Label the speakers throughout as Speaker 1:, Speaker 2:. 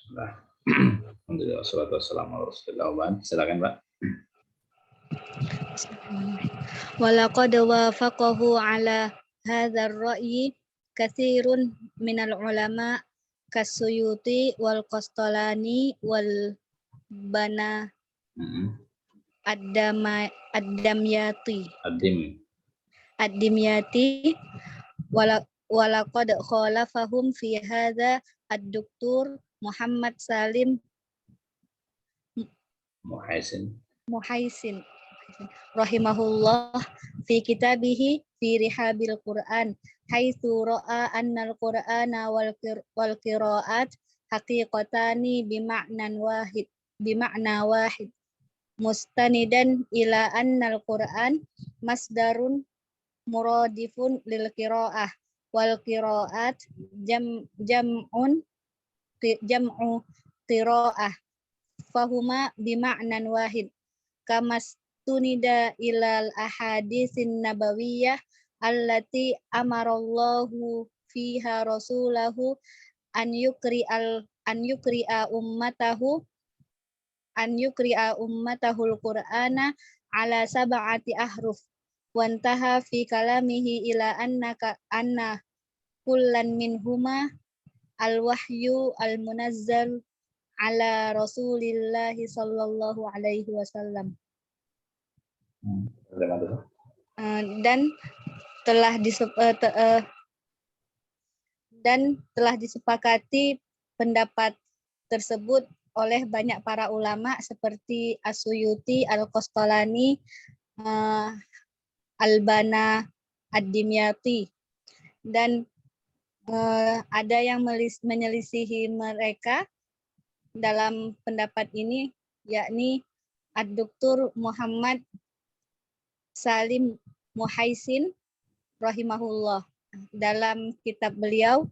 Speaker 1: Nah, alhamdulillah wassalatu wassalamu ala Rasulillah. Silakan, Mbak.
Speaker 2: Walaqad wafaqahu ala hadzal ra'yi katsirun minal ulama kasuyuti wal qastalani wal bana ad-damyati walaqad khalafahum fi hadza ad-doktor Muhammad Salim Muhaisin rahimahullah fi kitabihi fi rihabil Quran haitsu ra'a annal Qur'ana wal qira'at haqiqatani bima'na wahid mustanidan ila annal Qur'an masdarun muradifun lil qira'ah wal qira'at jam'u qira'ah fahuma bima'nan wahid kamastunida ilal ahadisin nabawiyah allati amarallahu fiha rasulahu an yukri'a ummatahul qur'ana ala sab'ati ahruf wantaha fi kalamihi ila anna kullan minhuma al-wahyu al-munazzal ala Rasulillahi sallallahu alaihi wasallam. Dan telah disepakati pendapat tersebut oleh banyak para ulama seperti As-Suyuti, Al-Qastalani, Al-Bana Ad-Dimyati, dan ada yang menyelisihi mereka dalam pendapat ini, yakni Ad-Doktor Muhammad Salim Muhaisin rahimahullah dalam kitab beliau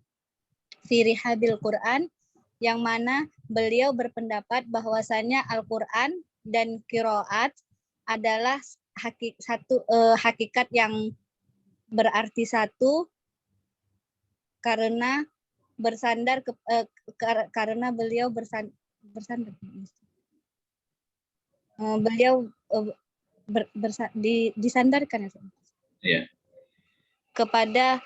Speaker 2: Fi Rihabil Quran, yang mana beliau berpendapat bahwasanya Al-Quran dan qiraat adalah hakikat yang berarti satu karena karena beliau disandarkan
Speaker 1: ya,
Speaker 2: kepada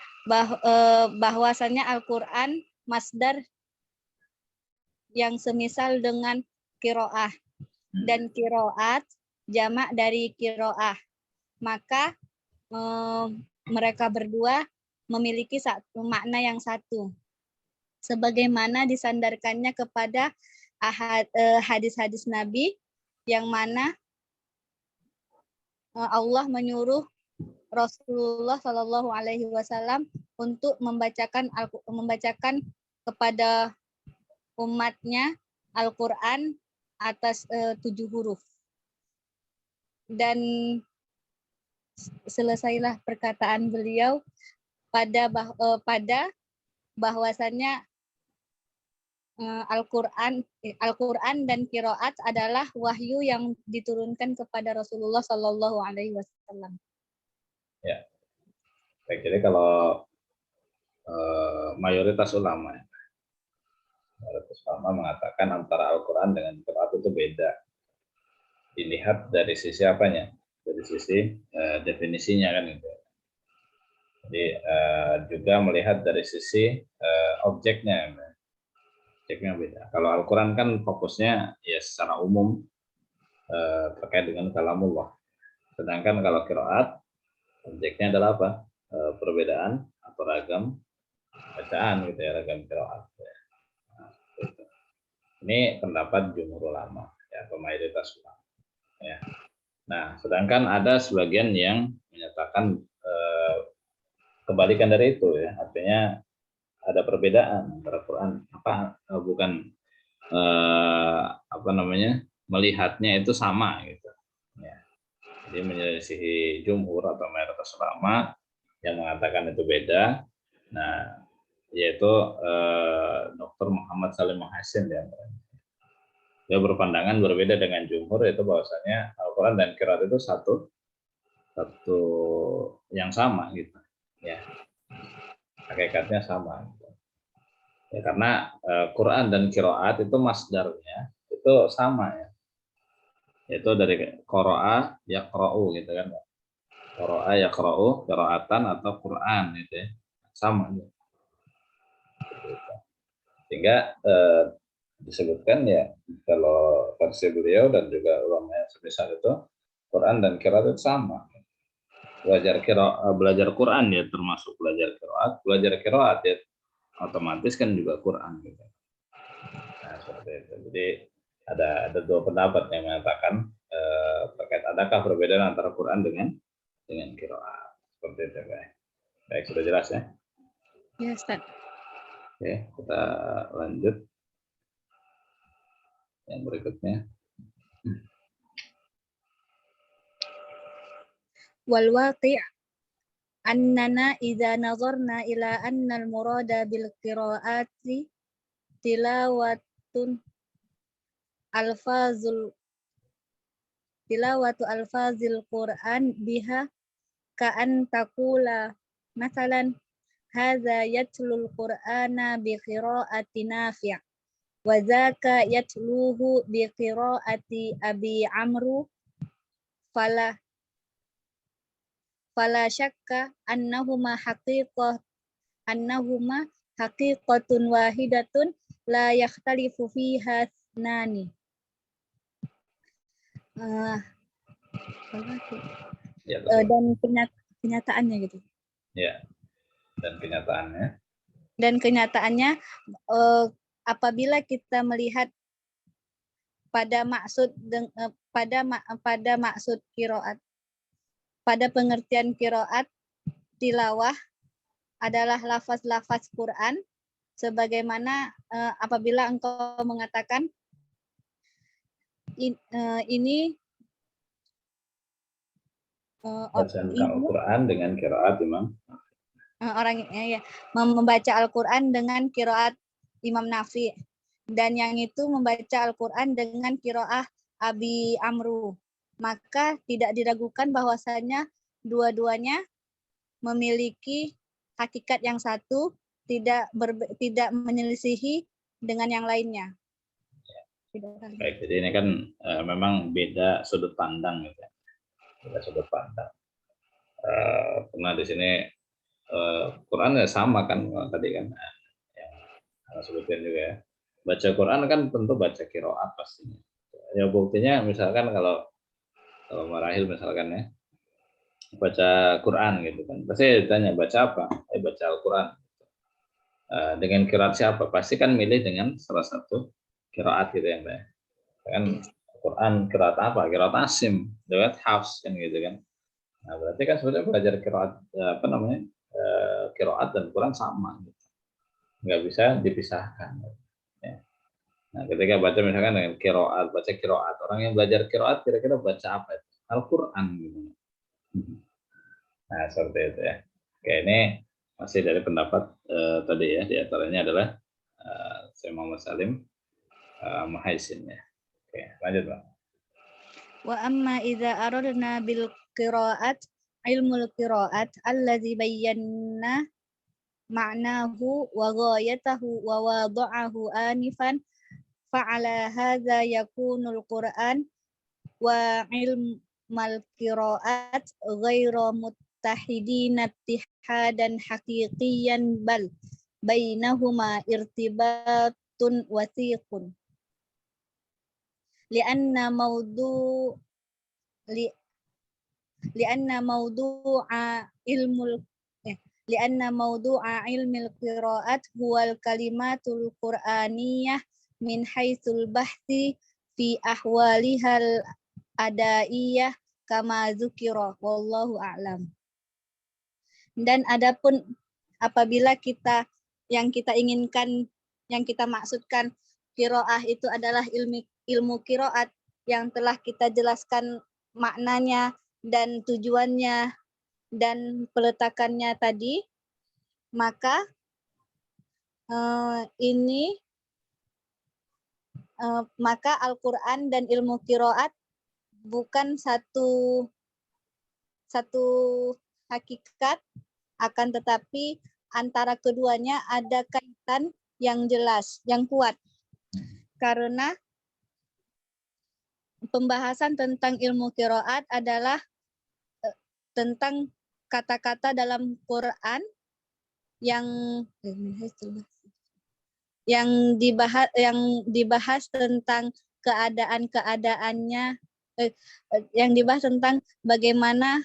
Speaker 2: bahwasannya Al-Quran masdar yang semisal dengan qiraah dan qiraat jamak dari qiraah, maka mereka berdua memiliki satu makna yang satu sebagaimana disandarkannya kepada hadis-hadis Nabi yang mana Allah menyuruh Rasulullah Shallallahu Alaihi Wasallam untuk membacakan kepada umatnya Al-Quran atas 7 huruf. Dan selesailah perkataan beliau pada bahwasannya Al-Quran dan qiraat adalah wahyu yang diturunkan kepada Rasulullah Shallallahu Alaihi Wasallam.
Speaker 1: Ya, baik. Jadi kalau mayoritas ulama mengatakan antara Al-Quran dengan qiraat itu beda. Dilihat dari sisi apanya? Dari sisi definisinya kan itu. Jadi juga melihat dari sisi objeknya. Objeknya beda. Kalau Al-Quran kan fokusnya ya secara umum terkait dengan kalamullah. Sedangkan kalau qiraat objeknya adalah apa? Perbedaan atau ragam bacaan gitu ya, ragam qiraat. Nah, gitu. Ini pendapat jumhur ulama ya, mayoritas ulama. Ya. Nah, sedangkan ada sebagian yang menyatakan kebalikan dari itu ya, artinya ada perbedaan antara Quran melihatnya itu sama gitu ya. Jadi menyelisihi jumhur atau mayoritas ulama yang mengatakan itu beda. Nah, yaitu Dr. Muhammad Salim Muhaisin ya. Dia berpandangan berbeda dengan jumhur, yaitu bahwasanya Al-Quran dan qiraat itu satu yang sama gitu ya. Hakikatnya sama. Ya, karena Quran dan qiraat itu masdarnya itu sama ya. Yaitu dari qara'a yaqra'u gitu kan. Qara'a yaqra'u qiraatan atau Quran gitu ya. Sama gitu. Sehingga disebutkan ya kalau versi beliau dan juga ulama yang sebesar itu Quran dan qiraat itu sama. Belajar Quran ya termasuk belajar qiraat ya otomatis kan juga Quran gitu. Nah, seperti itu. Jadi ada dua pendapat yang mengatakan terkait adakah perbedaan antara Quran dengan qiraat. Seperti itu, guys. Baik, sudah jelas ya?
Speaker 2: Ya, Ustaz.
Speaker 1: Oke, kita lanjut yang berikutnya.
Speaker 2: Wal waqi' annana idza nazarna ila anna al murada bil qiraati tilawatun alfazul tilawatu alfazil Qur'an biha ka'an taqula masalan hadza yatlul Qur'ana bi qiraati Nafi' wa dzaka yatluhu bi qiraati Abi Amru fala syakka annahuma haqiqatun wahidatun la yakhtalifu fiha nani.
Speaker 1: Ya,
Speaker 2: Dan kenyataannya gitu.
Speaker 1: ya, dan kenyataannya.
Speaker 2: Dan kenyataannya apabila kita melihat pada maksud pada maksud qiraat, pada pengertian qiraat, tilawah adalah lafaz-lafaz Quran, sebagaimana apabila engkau mengatakan ini
Speaker 1: Bacaan Al-Quran dengan qiraat Imam.
Speaker 2: Orang ya, membaca Al-Quran dengan qiraat Imam Nafi, dan yang itu membaca Al-Quran dengan qiraah Abi Amru, maka tidak diragukan bahwasanya dua-duanya memiliki hakikat yang satu, tidak menyelisihi dengan yang lainnya.
Speaker 1: Baik, jadi ini kan memang beda sudut pandang gitu ya. Beda sudut pandang. Karena di sini Quran ya sama kan tadi kan yang sebutin juga ya. Baca Quran kan tentu baca qiraat pastinya. Ya buktinya misalkan kalau Marahil misalkan ya baca Quran gitu kan. Pasti ditanya baca apa? Baca Al-Quran. Dengan qiraat siapa? Pasti kan milih dengan salah satu qiraat gitu ya, Mbak. Kan Quran qiraat apa? Qiraat Asim, qiraat Hafs kan gitu kan. Nah, berarti kan sebenarnya belajar qiraat apa namanya? Qiraat dan Quran sama gitu. Nggak bisa dipisahkan. Ya. Nah, ketika baca misalkan dengan qiraat, baca qiraat, orang yang belajar qiraat kira-kira baca apa itu? Al-Quran gitu. Nah, seperti itu ya. Oke, ini masih dari pendapat tadi ya, di antaranya adalah Syekh Muhammad Salim Mahaisin ya. Oke, lanjut Bang.
Speaker 2: Wa amma idza aradna bil qiraat ilmul qiraat allazi bayyana ma'nahu wa ghayatahu wa wada'ahu anifan fa'ala hadza yakunul Qur'an wa ilmal qiraat ghairu muttahidin ittihadan haqiqiyan bal bainahuma irtibatun wasiqun li'anna mawdu' li'anna mawdu'a ilmul li'anna mawdu'a ilmil qiraat huwal kalimatul qur'aniyah min haitsul bahthi fi ahwalihal adaiyah kama dzukira wallahu a'lam. Dan adapun apabila yang kita inginkan, yang kita maksudkan qiraah itu adalah ilmu qiraat yang telah kita jelaskan maknanya dan tujuannya dan peletakannya tadi, maka maka Al-Quran dan ilmu qiraat bukan satu hakikat, akan tetapi antara keduanya ada kaitan yang jelas, yang kuat. Karena pembahasan tentang ilmu qiraat adalah tentang kata-kata dalam Quran yang dibahas tentang keadaan-keadaannya, yang dibahas tentang bagaimana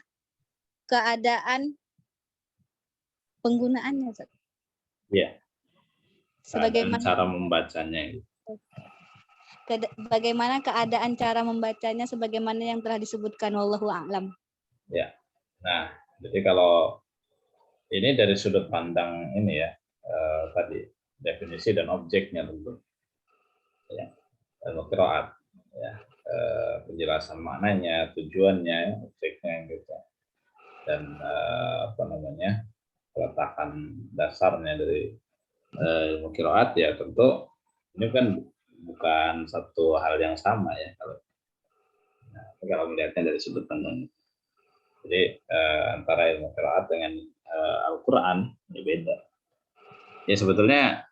Speaker 2: keadaan penggunaannya.
Speaker 1: Ya.
Speaker 2: Sebagaimana
Speaker 1: cara membacanya.
Speaker 2: Bagaimana keadaan cara membacanya sebagaimana yang telah disebutkan, wallahu a'lam.
Speaker 1: Ya. Nah, jadi kalau ini dari sudut pandang ini ya, tadi definisi dan objeknya tentu. Ya. Ilmu qiraat ya, penjelasan maknanya, tujuannya, objeknya gitu. Dan peletakan dasarnya dari ilmu qiraat ya tentu ini kan bukan satu hal yang sama ya kalau melihatnya dari sudut pandang. Jadi antara ilmu qiraat dengan Al-Quran ini beda. Ya sebetulnya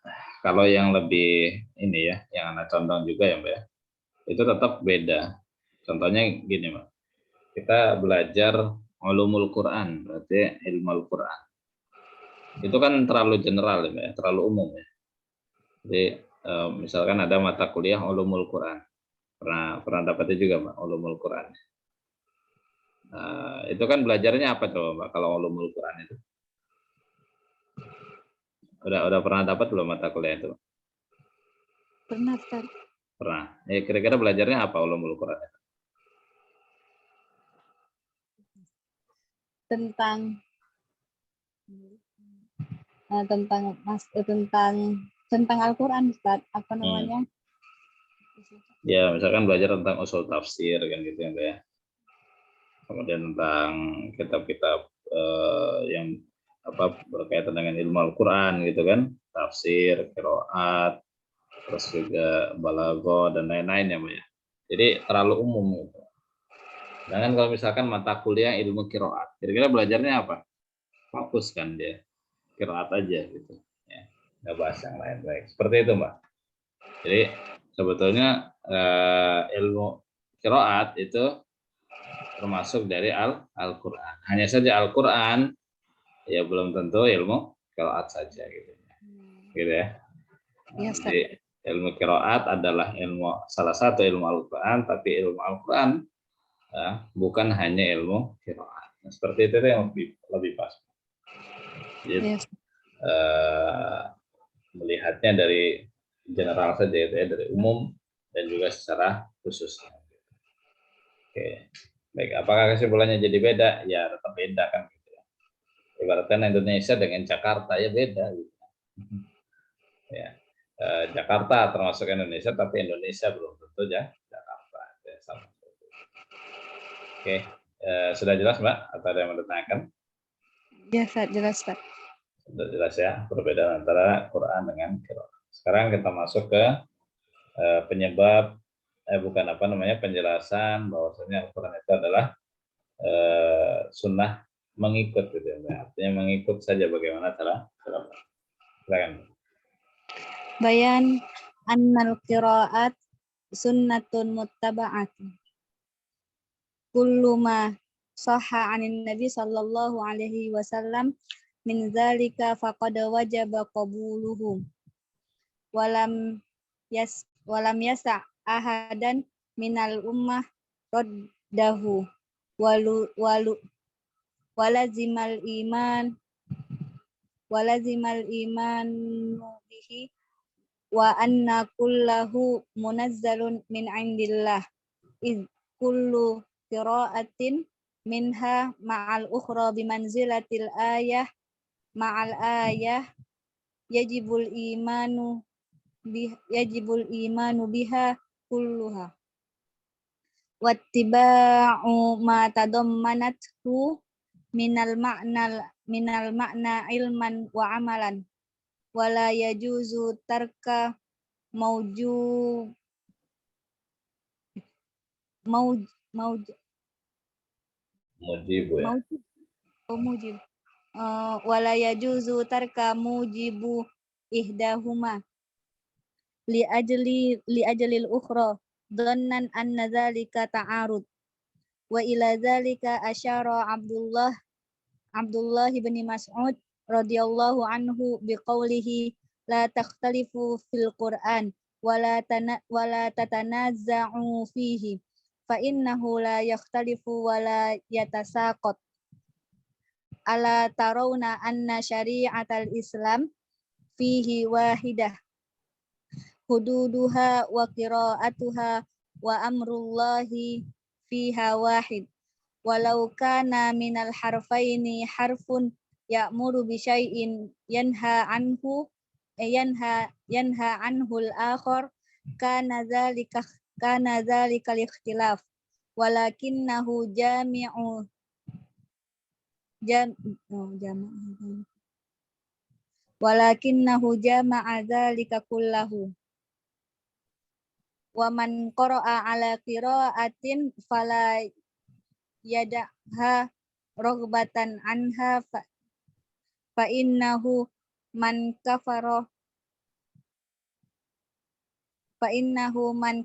Speaker 1: kalau yang lebih ini ya, yang anak contoh juga ya Mbak ya, itu tetap beda. Contohnya gini Mbak, kita belajar ulumul Quran, berarti ilmu Al-Quran. Itu kan terlalu general ya Mbak ya, terlalu umum ya. Jadi misalkan ada mata kuliah ulumul Quran, pernah dapatnya juga Mbak, ulumul Quran. Itu kan belajarnya apa coba Mbak kalau ulumul Quran itu? Udah pernah dapat belum mata kuliah itu?
Speaker 2: Pernah, Ustaz.
Speaker 1: Pernah. Ya, kira-kira belajarnya apa ulumul Quran?
Speaker 2: Tentang Al-Quran, Ustaz. Apa namanya?
Speaker 1: Ya, misalkan belajar tentang usul tafsir kan gitu ya, Mbak ya. Kemudian tentang kitab-kitab yang berkaitan dengan ilmu Al-Quran gitu kan, tafsir, qiraat, terus juga balaghah dan lain-lain ya, Mbak ya. Jadi terlalu umum gitu. Sedangkan kalau misalkan mata kuliah ilmu qiraat, kira-kira belajarnya apa? Fokus kan dia, qiraat aja gitu. Ya, nggak bahas yang lain. Baik, seperti itu, Mbak. Jadi sebetulnya ilmu qiraat itu termasuk dari Al-Quran. Hanya saja Al-Quran ya belum tentu ilmu qiraat saja gitu ya. Jadi ilmu qiraat adalah salah satu ilmu Al-Quran, tapi ilmu Al-Quran bukan hanya ilmu qiraat. Nah, seperti itu yang lebih pas. Jadi, melihatnya dari general saja itu ya, dari umum dan juga secara khusus. Oke. Baik, apakah kesimpulannya jadi beda? Ya tetap beda kan gitu ya. Ibaratkan Indonesia dengan Jakarta ya beda gitu. Ya. Jakarta termasuk Indonesia, tapi Indonesia belum tentu ya Jakarta. Ya, sama. Oke, sudah jelas Mbak? Atau ada yang mau ditanyakan?
Speaker 2: Ya, jelas Pak.
Speaker 1: Sudah jelas ya perbedaan antara Quran dengan qiraat. Sekarang kita masuk ke penyebab penjelasan bahwasanya Al-Quran itu adalah sunnah mengikut gitu ya. Artinya mengikut saja bagaimana cara. Silakan.
Speaker 2: Bayan annal qiraat sunnatun muttaba'atun. Kullu ma sahha 'anin nabi sallallahu alaihi wasallam min dzalika faqad wajaba qabuluhu. Walam yasa' ahadan minal ummah raddahu walazimal iman bihi wa anna kullahu munazzalun min indillah iz kullu qira'atin minha ma'al ukhra bimanzilatil ayah ma'al ayah yajibul imanu biha kulluha wattiba'u ma tadammanathu minal ma'na ilman wa amalan wala yajuzu tarka mujib wala yajuzu tarka mujibu ihdahuma li'ajlil ukhra dhannan anna dzalika ta'arud. Wa ila dzalika asyara Abdullah bin Mas'ud radhiyallahu anhu biqaulihi la takhtalifu fil Qur'an wa la tatanazza'u fihi fa innahu la yakhtalifu wa la yatasaqat. Ala tarawna anna syari'atal Islam fihi wahidah hududuha wa qira'atuha wa amrullahi fiha wahid. Walau kana minal harfaini harfun ya'muru bi syai'in yanha anhul akhar kana dzalika ikhtilaf walakinnahu jama'a dzalika kullahu. Wa man qara'a ala qira'atin fala yada'ha raghbatan anha fa innahu man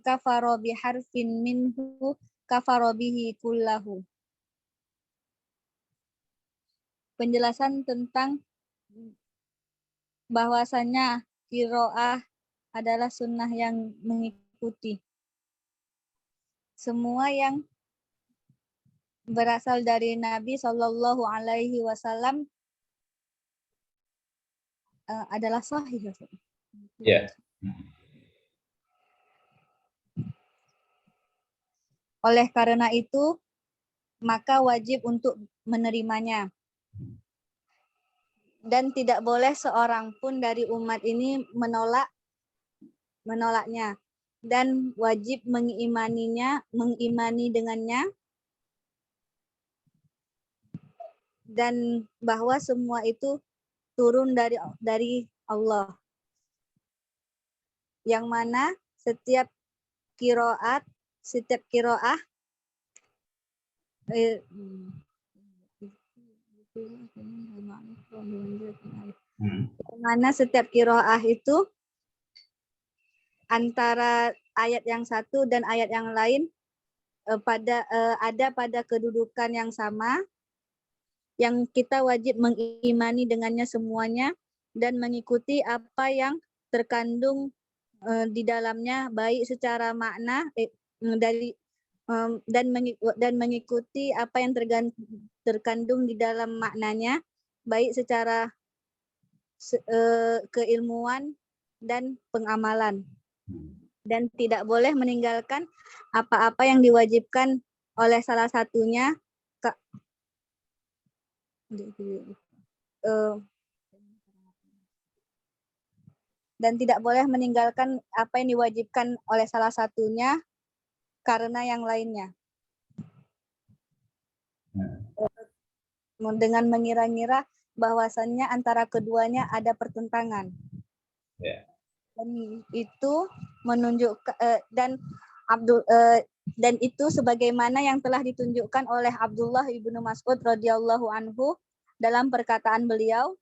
Speaker 2: kafara bi harfin minhu kafara bihi kullahu. Penjelasan tentang bahwasanya qiraah adalah sunnah yang mengikuti semua yang berasal dari Nabi Shallallahu Alaihi Wasallam adalah sahih.
Speaker 1: Ya.
Speaker 2: Oleh karena itu, maka wajib untuk menerimanya. Dan tidak boleh seorang pun dari umat ini menolaknya. Dan wajib mengimani dengannya. Dan bahwa semua itu turun dari Allah. Yang mana setiap qiraah itu antara ayat yang satu dan ayat yang lain ada pada kedudukan yang sama, yang kita wajib mengimani dengannya semuanya dan mengikuti apa yang terkandung di dalamnya, baik secara makna dan mengikuti apa yang terkandung di dalam maknanya, baik secara keilmuan dan pengamalan. Dan tidak boleh meninggalkan apa-apa yang diwajibkan oleh salah satunya dan tidak boleh meninggalkan apa yang diwajibkan oleh salah satunya karena yang lainnya. Dengan mengira-ngira bahwasannya antara keduanya ada pertentangan.
Speaker 1: Ya.
Speaker 2: Dan itu menunjukkan dan itu sebagaimana yang telah ditunjukkan oleh Abdullah ibnu Mas'ud radhiyallahu anhu dalam perkataan beliau,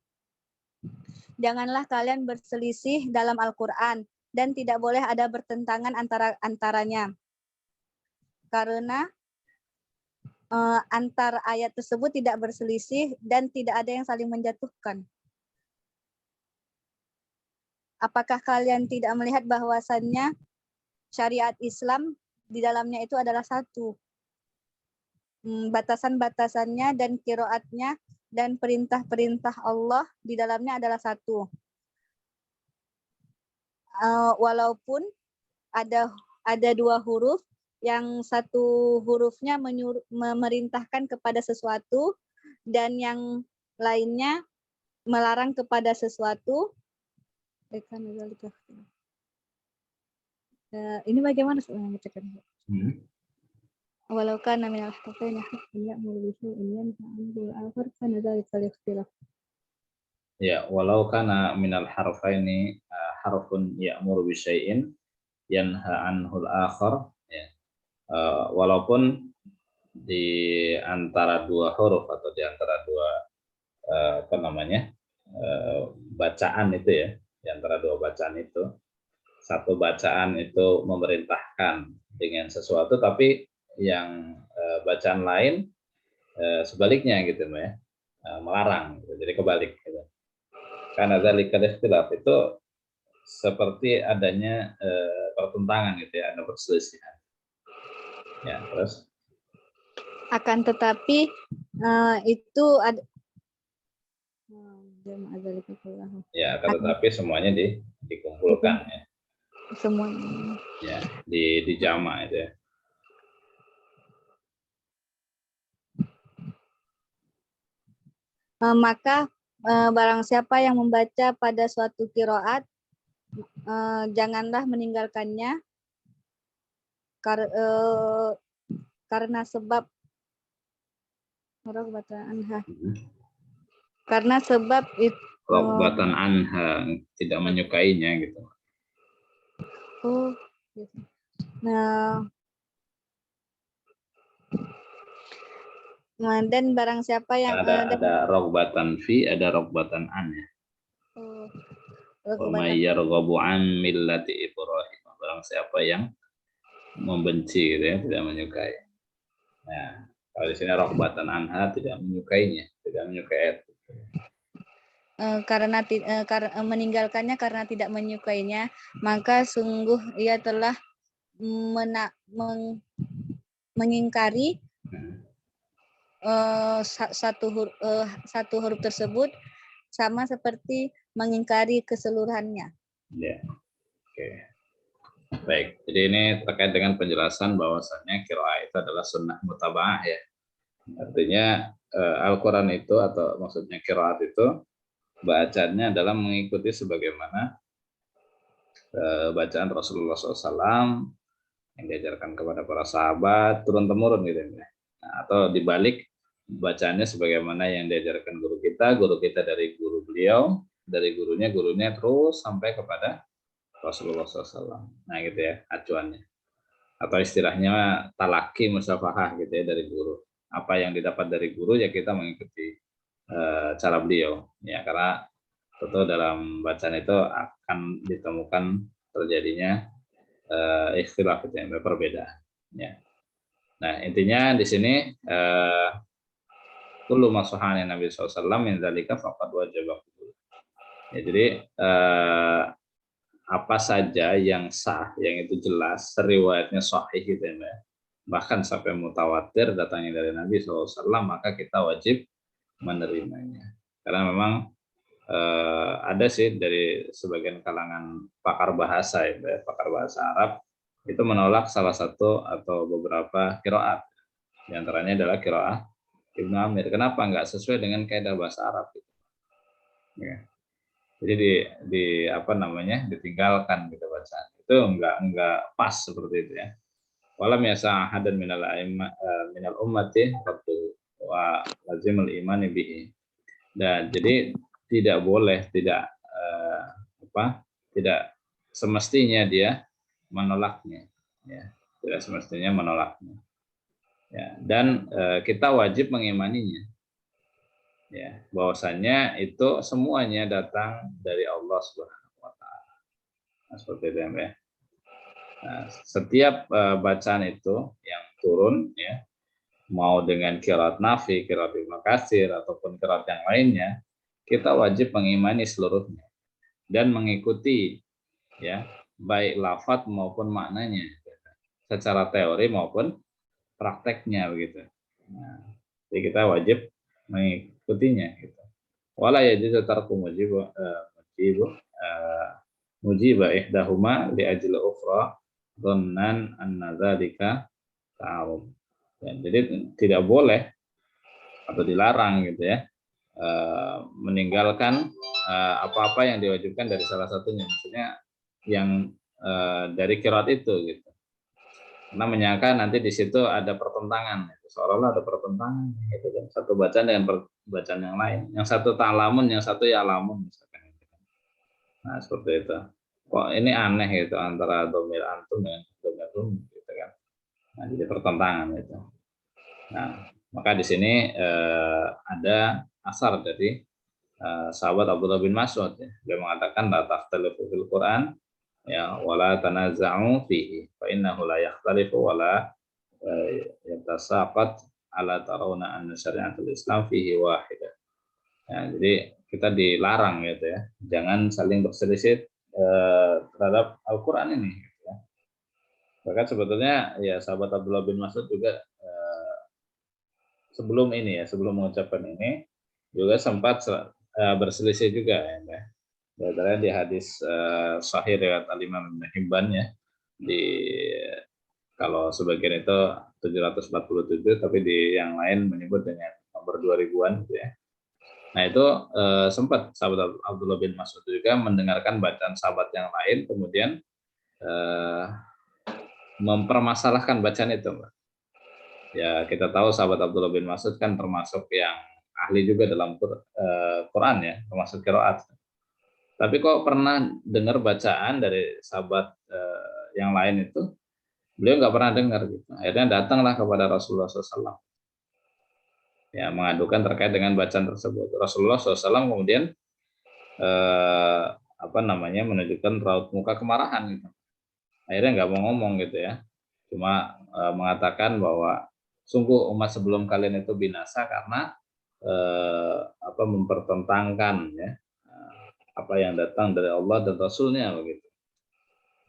Speaker 2: janganlah kalian berselisih dalam Al-Quran dan tidak boleh ada bertentangan antaranya. Karena antar ayat tersebut tidak berselisih dan tidak ada yang saling menjatuhkan. Apakah kalian tidak melihat bahwasannya syariat Islam di dalamnya itu adalah satu? Batasan-batasannya dan qiraatnya dan perintah-perintah Allah di dalamnya adalah satu. Walaupun ada dua huruf, yang satu hurufnya memerintahkan kepada sesuatu dan yang lainnya melarang kepada sesuatu. Ini bagaimana sebenarnya ngecekkan? Walau kana minal harfaini harfun ya'muru bihi yanha anhul akhar kana dzalika ikhtilaf.
Speaker 1: Ya, walau kana minal harfaini harfun ya'muru bi syai'in yanha anhul akhar, ya. Walaupun di antara dua huruf atau di antara dua bacaan itu ya, di antara dua bacaan itu satu bacaan itu memerintahkan dengan sesuatu, tapi yang bacaan lain sebaliknya gitu ya, melarang gitu. Jadi kebalik gitu. Karena dari ikhtilaf itu seperti adanya pertentangan gitu ya, ada perselisihan. Ya, terus
Speaker 2: akan tetapi itu ada
Speaker 1: ya, akan tetapi semuanya dikumpulkan ya.
Speaker 2: Semuanya.
Speaker 1: Ya, di jama itu ya.
Speaker 2: Maka barang siapa yang membaca pada suatu qiraat, janganlah meninggalkannya karena sebab itu
Speaker 1: Rogbatan anha, tidak menyukainya gitu.
Speaker 2: Gitu. Nah, dan barang siapa yang
Speaker 1: ada rogbatan fi, ada rogbatan an ya. Wa may yarghabu an millati Ibrahim. Barang siapa yang membenci gitu ya, tidak menyukai. Nah, kalau di sini rogbatan anha, tidak menyukainya, tidak menyukai.
Speaker 2: Karena meninggalkannya karena tidak menyukainya, maka sungguh ia telah mengingkari satu huruf tersebut, sama seperti mengingkari keseluruhannya.
Speaker 1: Ya, oke. Baik, jadi ini terkait dengan penjelasan bahwasannya qiraah itu adalah sunnah mutaba'ah ya. Artinya Al-Quran itu, atau maksudnya qiraat itu, bacaannya adalah mengikuti sebagaimana bacaan Rasulullah SAW yang diajarkan kepada para sahabat turun-temurun gitu ya. Nah, atau dibalik, bacaannya sebagaimana yang diajarkan guru kita dari guru beliau, dari gurunya terus sampai kepada Rasulullah SAW. Nah gitu ya acuannya. Atau istilahnya talaki musafahah gitu ya dari guru. Apa yang didapat dari guru ya kita mengikuti cara beliau. Ya, karena tentu dalam bacaan itu akan ditemukan terjadinya ikhtilaf itu yang berbeda. Ya. Nah intinya di sini kullu masuhani Nabi SAW min dzalika faqad wajaba. Ya, jadi apa saja yang sah, yang itu jelas, riwayatnya sahih gitu ya, bahkan sampai mutawatir datangnya dari Nabi SAW, maka kita wajib menerimanya. Karena memang ada sih dari sebagian kalangan pakar bahasa ya, pakar bahasa Arab itu menolak salah satu atau beberapa qiraat. Di antaranya adalah qiraah Ibnu Amir. Kenapa enggak sesuai dengan kaidah bahasa Arab gitu. Ya. Jadi ditinggalkan gitu bacaan. Itu enggak pas seperti itu ya. Walam yasa hadan minal ummati wa lazimul imani bihi. Dan jadi tidak boleh, tidak semestinya dia menolaknya ya. Tidak semestinya menolaknya. Ya, dan kita wajib mengimaninya. Ya, bahwasannya itu semuanya datang dari Allah Subhanahu wa taala. Nah, seperti itu ya. Nah, setiap bacaan itu yang turun ya, mau dengan qiraat nafi, qiraat Ibnu Katsir ataupun qiraat yang lainnya, kita wajib mengimani seluruhnya dan mengikuti ya, baik lafaz maupun maknanya secara teori maupun prakteknya begitu. Nah, jadi kita wajib mengikutinya gitu. Wala yajuzu tarku mujiba ihdahuma li ajli ukhra dhannan anna dzalika ta'arud. Ya, jadi tidak boleh atau dilarang gitu ya meninggalkan apa-apa yang diwajibkan dari salah satunya, maksudnya yang dari qiraat itu gitu. Karena menyangka nanti di situ ada pertentangan, seolah-olah ada pertentangan gitu kan, satu bacaan dengan bacaan yang lain, yang satu ta'lamun, yang satu ya'lamun misalkan. Nah seperti itu. Kok ini aneh gitu antara domir antum dengan domir rum gitu kan. Nah jadi pertentangan itu. Nah maka di sini ada asar dari sahabat Abdullah bin Mas'ud ya. Dia mengatakan la tahtalifu fil Quran ya, wala tanaza'u fihi fa innahu la yakhtalifu wala yatasaqat ala tarawna anna syari'atul Islam fihi wahidah. Ya, jadi kita dilarang gitu ya, jangan saling berselisih terhadap Al-Qur'an ini gitu ya. Bahkan sebetulnya ya sahabat Abdullah bin Mas'ud juga sebelum ini ya, sebelum mengucapkan ini juga sempat berselisih juga ya. Biasanya di hadis sahih riwayat Al-Imam Ibnu Hibban ya, di kalau sebagian itu 747 tapi di yang lain menyebut dengan nomor 2000-an gitu ya. Nah itu sempat sahabat Abdullah bin Mas'ud juga mendengarkan bacaan sahabat yang lain kemudian mempermasalahkan bacaan itu, Mbak. Ya kita tahu sahabat Abdullah bin Mas'ud kan termasuk yang ahli juga dalam Quran ya, termasuk qiraat. Tapi kok pernah dengar bacaan dari sahabat yang lain itu, beliau nggak pernah dengar gitu. Akhirnya datanglah kepada Rasulullah SAW, ya mengadukan terkait dengan bacaan tersebut. Rasulullah SAW kemudian menunjukkan raut muka kemarahan gitu. Akhirnya nggak mau ngomong gitu ya, cuma mengatakan bahwa sungguh umat sebelum kalian itu binasa karena mempertentangkan ya apa yang datang dari Allah dan Rasulnya begitu.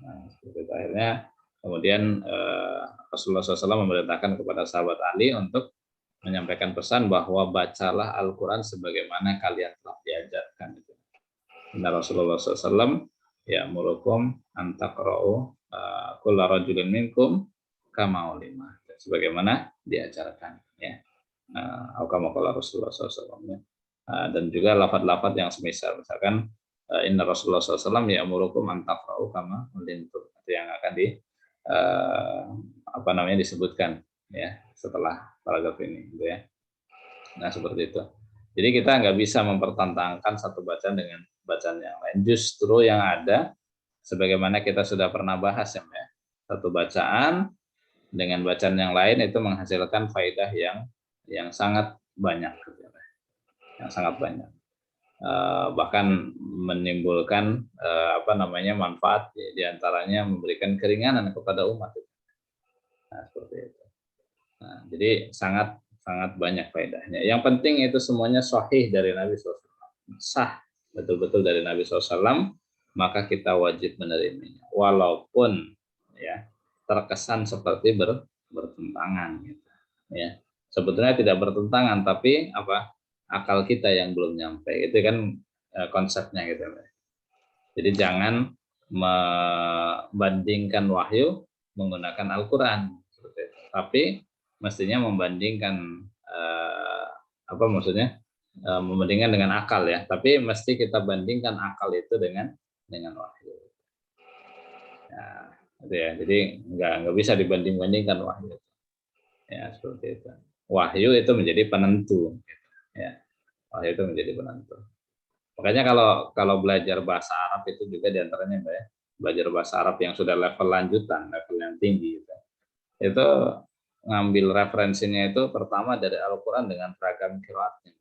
Speaker 1: Nah, seperti itu. Akhirnya kemudian Rasulullah SAW memerintahkan kepada sahabat Ali untuk menyampaikan pesan bahwa bacalah Al-Quran sebagaimana kalian telah diajarkan. Inna Rasulullah SAW ya'murukum an taqra'u kulla rajulin minkum kama ulima, sebagaimana diajarkan ya. Kama qala Rasulullah SAW ya. Dan juga lafaz-lafaz yang semisal, misalkan Inna Rasulullah SAW ya'murukum an taqra'u kama ulintum, yang akan disebutkan ya setelah paragraf ini gitu ya. Nah seperti itu. Jadi kita nggak bisa mempertentangkan satu bacaan dengan bacaan yang lain. Justru yang ada, sebagaimana kita sudah pernah bahas ya, satu bacaan dengan bacaan yang lain itu menghasilkan faedah yang sangat banyak, yang sangat banyak. Bahkan menimbulkan manfaat diantaranya memberikan keringanan kepada umat. Nah, seperti itu. Nah, jadi sangat banyak faedahnya. Yang penting itu semuanya sahih dari Nabi SAW, sah betul-betul dari Nabi SAW, maka kita wajib menerimanya, walaupun ya terkesan seperti bertentangan gitu. Ya sebetulnya tidak bertentangan, tapi akal kita yang belum nyampe, itu kan konsepnya gitu. Jadi jangan membandingkan wahyu menggunakan Al-Quran, tapi mestinya membandingkan membandingkan dengan akal ya, tapi mesti kita bandingkan akal itu dengan wahyu. Ya, jadi nggak bisa dibanding-bandingkan wahyu. Ya seperti itu. Wahyu itu menjadi penentu. Ya, wahyu itu menjadi penentu. Makanya kalau belajar bahasa Arab itu juga diantaranya Mbak ya, belajar bahasa Arab yang sudah level lanjutan, level yang tinggi gitu. Itu ngambil referensinya itu pertama dari Al-Quran dengan ragam qiraatnya.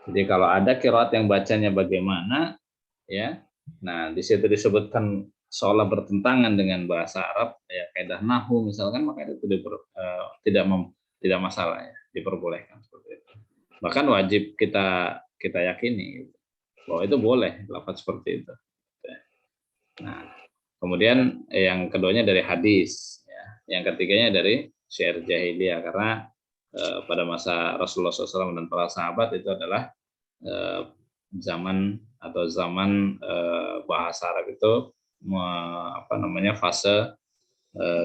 Speaker 1: Jadi kalau ada qiraat yang bacanya bagaimana ya, nah di situ disebutkan seolah bertentangan dengan bahasa Arab ya, kaidah nahwu misalkan, maka itu tidak masalah ya, diperbolehkan seperti itu. Bahkan wajib kita yakini bahwa itu boleh lafaz seperti itu. Nah, kemudian yang keduanya dari hadis ya. Yang ketiganya dari syair jahiliyah, karena pada masa Rasulullah SAW dan para sahabat itu adalah zaman bahasa Arab itu fase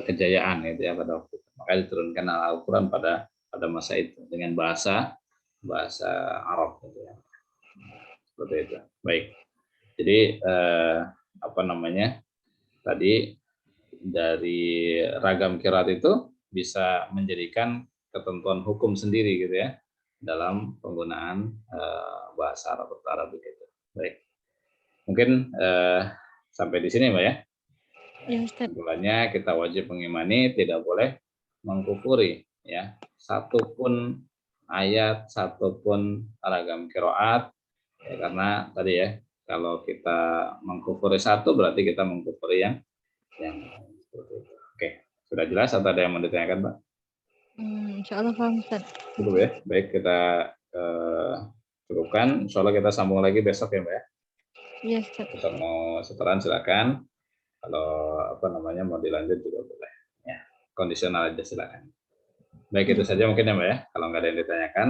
Speaker 1: kejayaan gitu ya pada waktu itu. Maka diturunkan Al-Quran pada masa itu dengan bahasa Arab gitu ya. Seperti itu. Baik. Jadi tadi dari ragam qiraat itu bisa menjadikan ketentuan hukum sendiri gitu ya dalam penggunaan bahasa Arab begitu. Baik. Mungkin sampai di sini Mbak ya.
Speaker 2: Ya, Ustaz.
Speaker 1: Kesimpulannya kita wajib mengimani, tidak boleh mengkufuri ya satupun ayat, satupun ragam qiraat ya, karena tadi ya Kalau kita mengkufuri satu berarti kita mengkufuri yang seperti itu. Oke, sudah jelas atau ada yang mau ditanyakan, Pak?
Speaker 2: Insya Allah paham, Ustaz.
Speaker 1: Cukup ya. Baik, kita cukupkan. Insya Allah kita sambung lagi besok ya, Mbak ya.
Speaker 2: Iya, Ustaz.
Speaker 1: Besok mau setoran silakan. Kalau mau dilanjut juga boleh. Ya, kondisional aja silakan. Baik, itu saja mungkin ya, Mbak ya. Kalau nggak ada yang ditanyakan.